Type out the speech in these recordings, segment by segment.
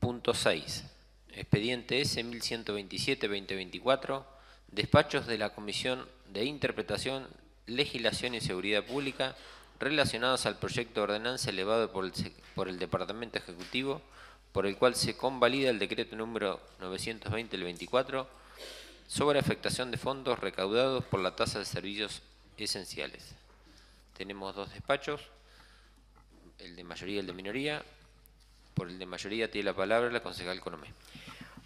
Punto 6. Expediente S 1127-2024. Despachos de la Comisión de Interpretación, Legislación y Seguridad Pública relacionados al proyecto de ordenanza elevado por el Departamento Ejecutivo, por el cual se convalida el decreto número 920 del 24 sobre afectación de fondos recaudados por la tasa de servicios esenciales. Tenemos dos despachos, el de mayoría y el de minoría. Por el de mayoría tiene la palabra la concejal Conomé.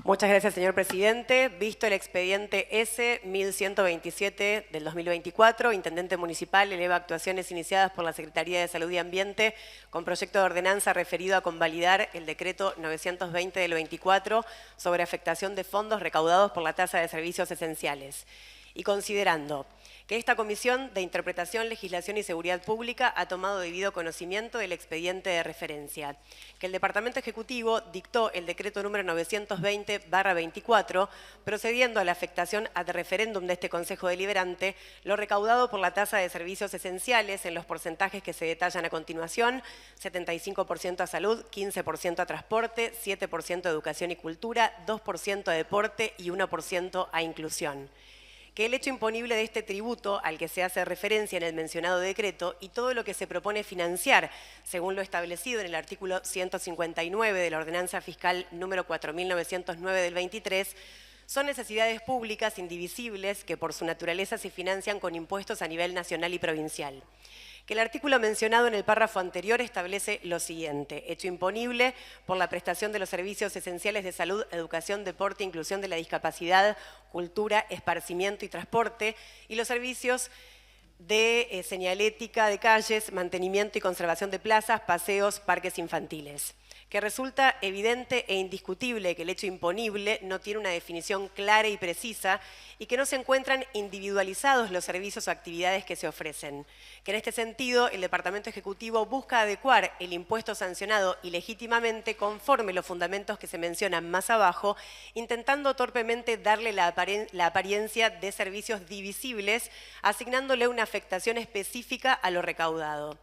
Muchas gracias, señor presidente. Visto el expediente S 1127 del 2024, Intendente Municipal eleva actuaciones iniciadas por la Secretaría de Salud y Ambiente con proyecto de ordenanza referido a convalidar el decreto 920 del 24 sobre afectación de fondos recaudados por la tasa de servicios esenciales. Y considerando que esta Comisión de Interpretación, Legislación y Seguridad Pública ha tomado debido conocimiento del expediente de referencia, que el Departamento Ejecutivo dictó el decreto número 920/24, procediendo a la afectación ad referéndum de este Consejo Deliberante, lo recaudado por la tasa de servicios esenciales en los porcentajes que se detallan a continuación: 75% a salud, 15% a transporte, 7% a educación y cultura, 2% a deporte y 1% a inclusión. Que el hecho imponible de este tributo al que se hace referencia en el mencionado decreto y todo lo que se propone financiar, según lo establecido en el artículo 159 de la Ordenanza Fiscal número 4909 del 23, son necesidades públicas indivisibles que por su naturaleza se financian con impuestos a nivel nacional y provincial. Que el artículo mencionado en el párrafo anterior establece lo siguiente: hecho imponible por la prestación de los servicios esenciales de salud, educación, deporte, inclusión de la discapacidad, cultura, esparcimiento y transporte, y los servicios de señalética de calles, mantenimiento y conservación de plazas, paseos, parques infantiles. Que resulta evidente e indiscutible que el hecho imponible no tiene una definición clara y precisa y que no se encuentran individualizados los servicios o actividades que se ofrecen. Que en este sentido el Departamento Ejecutivo busca adecuar el impuesto sancionado ilegítimamente conforme los fundamentos que se mencionan más abajo, intentando torpemente darle la apariencia de servicios divisibles, asignándole una afectación específica a lo recaudado.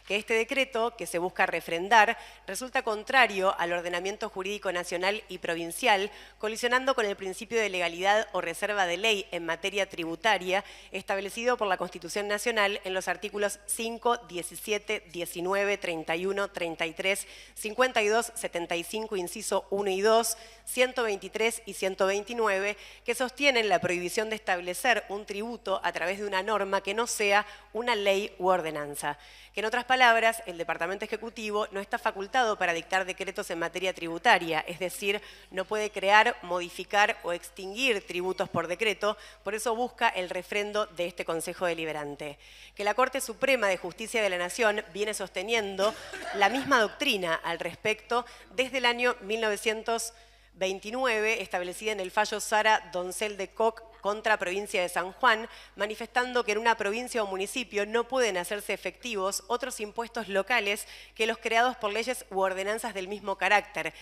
Que este decreto, que se busca refrendar, resulta contrario al ordenamiento jurídico nacional y provincial, colisionando con el principio de legalidad o reserva de ley en materia tributaria establecido por la Constitución Nacional en los artículos 5, 17, 19, 31, 33, 52, 75, inciso 1 y 2, 123 y 129, que sostienen la prohibición de establecer un tributo a través de una norma que no sea una ley u ordenanza. Que en otras palabras, el Departamento Ejecutivo no está facultado para dictar decretos en materia tributaria, es decir, no puede crear, modificar o extinguir tributos por decreto, por eso busca el refrendo de este Consejo Deliberante. Que la Corte Suprema de Justicia de la Nación viene sosteniendo la misma doctrina al respecto desde el año 1929, establecida en el fallo Sara Doncel de Koch contra Provincia de San Juan, manifestando que en una provincia o municipio no pueden hacerse efectivos otros impuestos locales que los creados por leyes u ordenanzas del mismo carácter,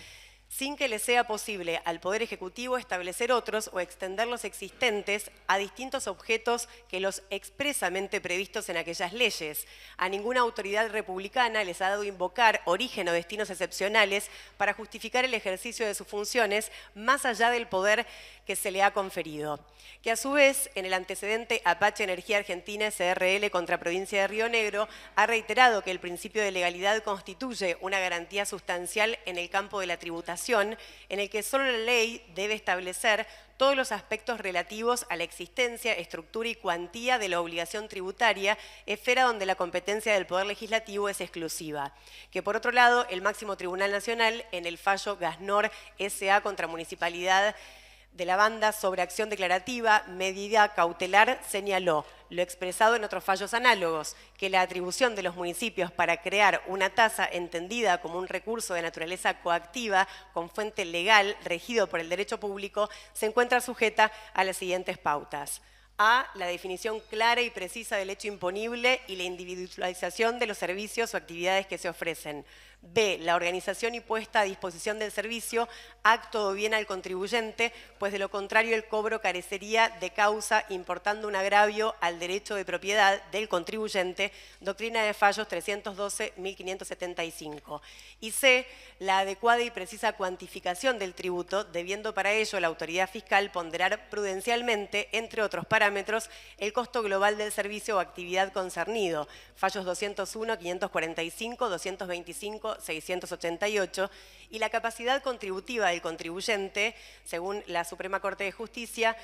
sin que le sea posible al Poder Ejecutivo establecer otros o extender los existentes a distintos objetos que los expresamente previstos en aquellas leyes. A ninguna autoridad republicana les ha dado invocar origen o destinos excepcionales para justificar el ejercicio de sus funciones más allá del poder que se le ha conferido. Que a su vez, en el antecedente Apache Energía Argentina S.R.L. contra Provincia de Río Negro, ha reiterado que el principio de legalidad constituye una garantía sustancial en el campo de la tributación, en el que solo la ley debe establecer todos los aspectos relativos a la existencia, estructura y cuantía de la obligación tributaria, esfera donde la competencia del Poder Legislativo es exclusiva. Que por otro lado, el máximo Tribunal Nacional, en el fallo Gasnor S.A. contra Municipalidad de la Banda sobre acción declarativa, medida cautelar, señaló lo expresado en otros fallos análogos, que la atribución de los municipios para crear una tasa entendida como un recurso de naturaleza coactiva con fuente legal regido por el derecho público se encuentra sujeta a las siguientes pautas. A, la definición clara y precisa del hecho imponible y la individualización de los servicios o actividades que se ofrecen. B, la organización y puesta a disposición del servicio, acto o bien al contribuyente, pues de lo contrario el cobro carecería de causa importando un agravio al derecho de propiedad del contribuyente, doctrina de fallos 312.1575. Y C, la adecuada y precisa cuantificación del tributo, debiendo para ello la autoridad fiscal ponderar prudencialmente, entre otros parámetros, el costo global del servicio o actividad concernido, fallos 201, 545, 225, 688, y la capacidad contributiva del contribuyente, según la Suprema Corte de Justicia,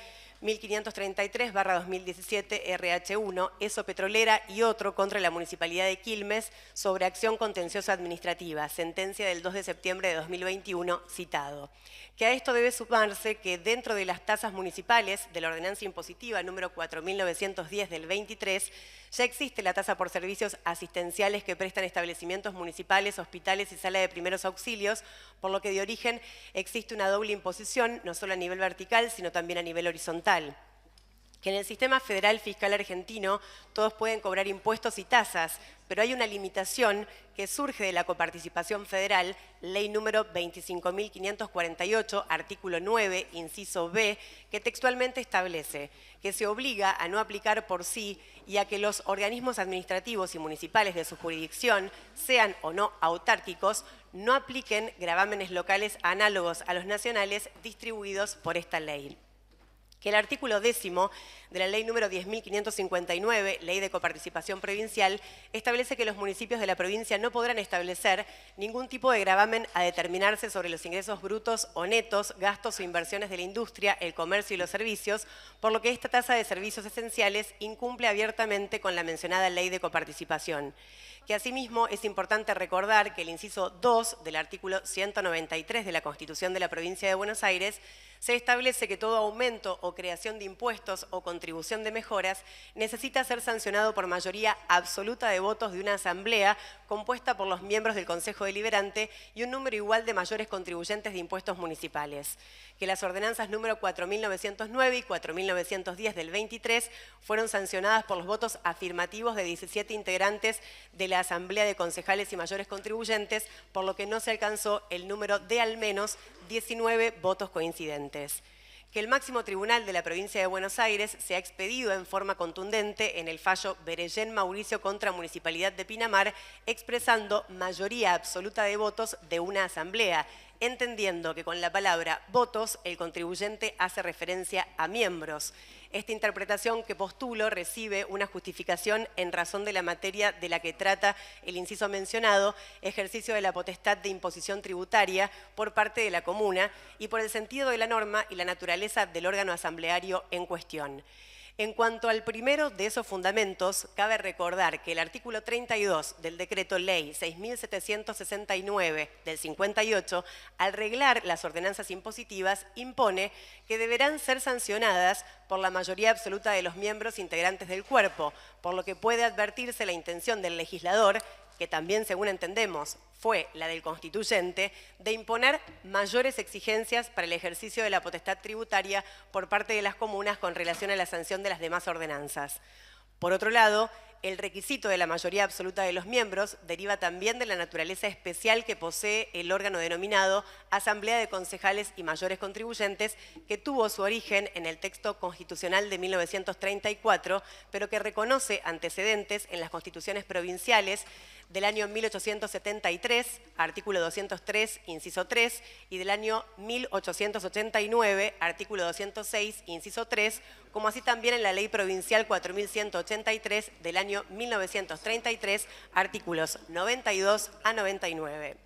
1533/2017 RH1, ESO Petrolera y otro contra la Municipalidad de Quilmes sobre acción contenciosa administrativa, sentencia del 2 de septiembre de 2021 citado. Que a esto debe sumarse que dentro de las tasas municipales de la ordenanza impositiva número 4910 del 23, ya existe la tasa por servicios asistenciales que prestan establecimientos municipales, hospitales y sala de primeros auxilios, por lo que de origen existe una doble imposición, no solo a nivel vertical, sino también a nivel horizontal. Que en el sistema federal fiscal argentino todos pueden cobrar impuestos y tasas, pero hay una limitación que surge de la coparticipación federal, ley número 25.548, artículo 9, inciso B, que textualmente establece que se obliga a no aplicar por sí y a que los organismos administrativos y municipales de su jurisdicción, sean o no autárquicos, no apliquen gravámenes locales análogos a los nacionales distribuidos por esta ley. Que el artículo 10 de la ley número 10.559, Ley de Coparticipación Provincial, establece que los municipios de la provincia no podrán establecer ningún tipo de gravamen a determinarse sobre los ingresos brutos o netos, gastos o inversiones de la industria, el comercio y los servicios, por lo que esta tasa de servicios esenciales incumple abiertamente con la mencionada Ley de Coparticipación. Que asimismo es importante recordar que el inciso 2 del artículo 193 de la Constitución de la Provincia de Buenos Aires se establece que todo aumento o creación de impuestos o contribución de mejoras necesita ser sancionado por mayoría absoluta de votos de una asamblea compuesta por los miembros del Consejo Deliberante y un número igual de mayores contribuyentes de impuestos municipales. Que las ordenanzas número 4.909 y 4.910 del 23 fueron sancionadas por los votos afirmativos de 17 integrantes de la Asamblea de Concejales y mayores contribuyentes, por lo que no se alcanzó el número de al menos 19 votos coincidentes. Que el máximo tribunal de la provincia de Buenos Aires se ha expedido en forma contundente en el fallo Berellén Mauricio contra Municipalidad de Pinamar, expresando mayoría absoluta de votos de una asamblea, entendiendo que con la palabra votos el contribuyente hace referencia a miembros. Esta interpretación que postulo recibe una justificación en razón de la materia de la que trata el inciso mencionado, ejercicio de la potestad de imposición tributaria por parte de la comuna y por el sentido de la norma y la naturaleza del órgano asambleario en cuestión. En cuanto al primero de esos fundamentos, cabe recordar que el artículo 32 del Decreto Ley 6.769 del 58, al reglar las ordenanzas impositivas, impone que deberán ser sancionadas por la mayoría absoluta de los miembros integrantes del cuerpo, por lo que puede advertirse la intención del legislador, que también, según entendemos, fue la del constituyente, de imponer mayores exigencias para el ejercicio de la potestad tributaria por parte de las comunas con relación a la sanción de las demás ordenanzas. Por otro lado, el requisito de la mayoría absoluta de los miembros deriva también de la naturaleza especial que posee el órgano denominado Asamblea de Concejales y Mayores Contribuyentes, que tuvo su origen en el texto constitucional de 1934, pero que reconoce antecedentes en las constituciones provinciales del año 1873, artículo 203, inciso 3, y del año 1889, artículo 206, inciso 3, como así también en la Ley Provincial 4183 del año 1933, artículos 92 a 99.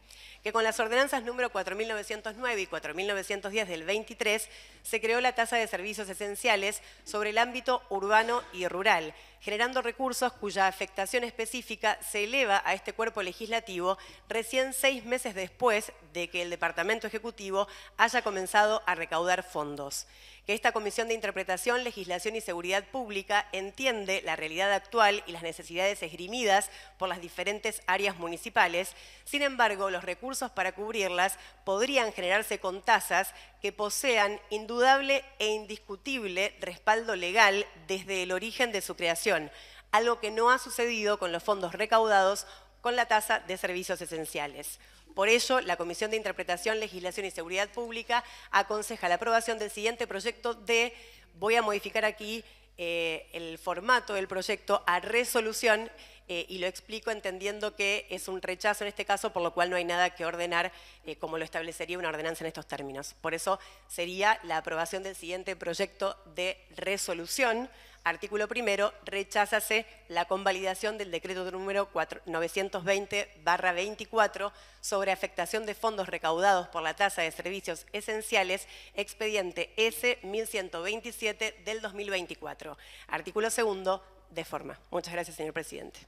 Que con las ordenanzas número 4.909 y 4.910 del 23 se creó la tasa de servicios esenciales sobre el ámbito urbano y rural, generando recursos cuya afectación específica se eleva a este cuerpo legislativo recién 6 meses después de que el Departamento Ejecutivo haya comenzado a recaudar fondos. Que esta Comisión de Interpretación, Legislación y Seguridad Pública entiende la realidad actual y las necesidades esgrimidas por las diferentes áreas municipales. Sin embargo, los recursos para cubrirlas podrían generarse con tasas que posean indudable e indiscutible respaldo legal desde el origen de su creación, algo que no ha sucedido con los fondos recaudados con la tasa de servicios esenciales. Por ello, la Comisión de Interpretación, Legislación y Seguridad Pública aconseja la aprobación del siguiente proyecto de, voy a modificar aquí el formato del proyecto a resolución, y lo explico entendiendo que es un rechazo en este caso, por lo cual no hay nada que ordenar como lo establecería una ordenanza en estos términos. Por eso sería la aprobación del siguiente proyecto de resolución. Artículo primero, recházase la convalidación del decreto número 920/24 sobre afectación de fondos recaudados por la tasa de servicios esenciales, expediente S1127 del 2024. Artículo segundo, de forma. Muchas gracias, señor presidente.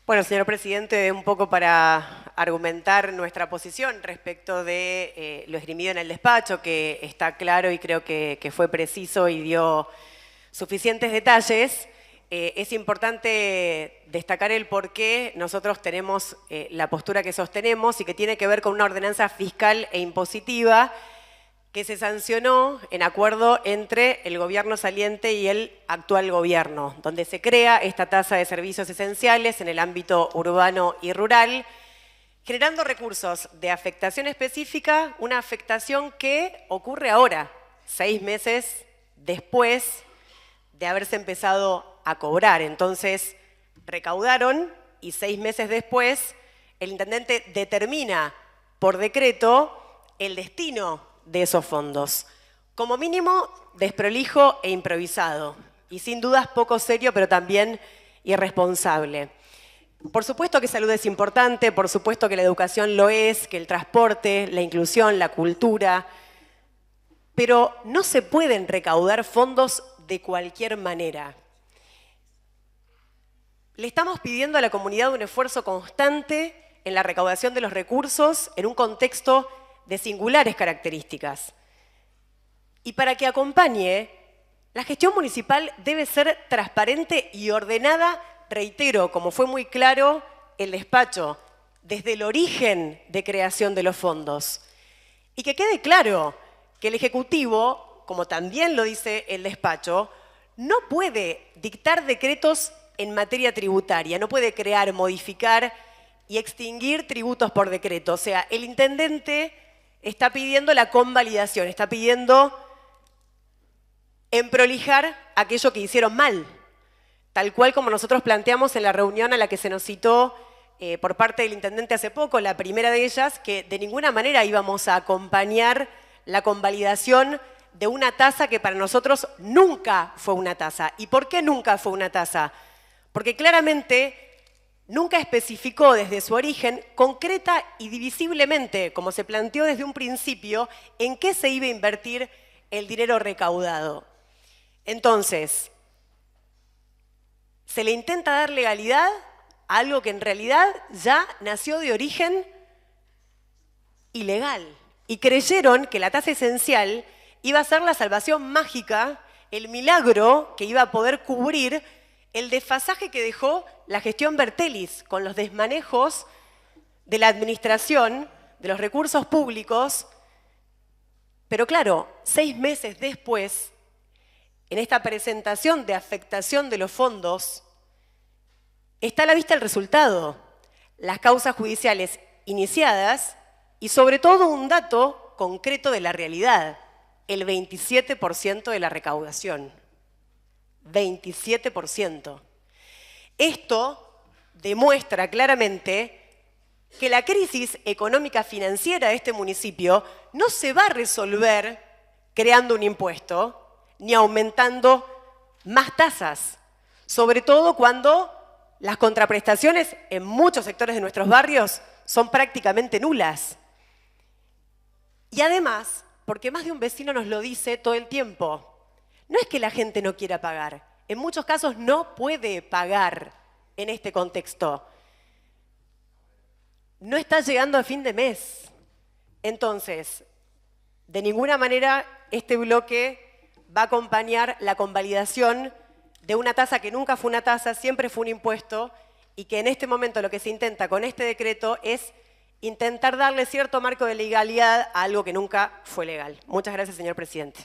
Bueno, señor presidente, un poco para argumentar nuestra posición respecto de lo esgrimido en el despacho, que está claro y creo que fue preciso y dio suficientes detalles. Es importante destacar el por qué nosotros tenemos la postura que sostenemos y que tiene que ver con una ordenanza fiscal e impositiva que se sancionó en acuerdo entre el gobierno saliente y el actual gobierno, donde se crea esta tasa de servicios esenciales en el ámbito urbano y rural, generando recursos de afectación específica, una afectación que ocurre ahora, 6 meses después de haberse empezado a cobrar. Entonces, recaudaron y 6 meses después el intendente determina por decreto el destino de esos fondos. Como mínimo, desprolijo e improvisado. Y sin dudas poco serio, pero también irresponsable. Por supuesto que salud es importante, por supuesto que la educación lo es, que el transporte, la inclusión, la cultura, pero no se pueden recaudar fondos de cualquier manera. Le estamos pidiendo a la comunidad un esfuerzo constante en la recaudación de los recursos en un contexto de singulares características. Y para que acompañe, la gestión municipal debe ser transparente y ordenada, reitero, como fue muy claro el despacho, desde el origen de creación de los fondos. Y que quede claro que el Ejecutivo, como también lo dice el despacho, no puede dictar decretos en materia tributaria, no puede crear, modificar y extinguir tributos por decreto. O sea, el intendente está pidiendo la convalidación, está pidiendo emprolijar aquello que hicieron mal, tal cual como nosotros planteamos en la reunión a la que se nos citó por parte del intendente hace poco, la primera de ellas, que de ninguna manera íbamos a acompañar la convalidación de una tasa que para nosotros nunca fue una tasa. ¿Y por qué nunca fue una tasa? Porque claramente nunca especificó desde su origen, concreta y divisiblemente, como se planteó desde un principio, en qué se iba a invertir el dinero recaudado. Entonces, se le intenta dar legalidad a algo que en realidad ya nació de origen ilegal. Y creyeron que la tasa esencial iba a ser la salvación mágica, el milagro que iba a poder cubrir el desfasaje que dejó la gestión Bertelis con los desmanejos de la administración, de los recursos públicos. Pero claro, 6 meses después, en esta presentación de afectación de los fondos, está a la vista el resultado, las causas judiciales iniciadas y sobre todo un dato concreto de la realidad, el 27% de la recaudación. 27%. Esto demuestra claramente que la crisis económica financiera de este municipio no se va a resolver creando un impuesto ni aumentando más tasas, sobre todo cuando las contraprestaciones en muchos sectores de nuestros barrios son prácticamente nulas. Y además, porque más de un vecino nos lo dice todo el tiempo, no es que la gente no quiera pagar, en muchos casos no puede pagar en este contexto. No está llegando a fin de mes. Entonces, de ninguna manera este bloque va a acompañar la convalidación de una tasa que nunca fue una tasa, siempre fue un impuesto, y que en este momento lo que se intenta con este decreto es intentar darle cierto marco de legalidad a algo que nunca fue legal. Muchas gracias, señor presidente.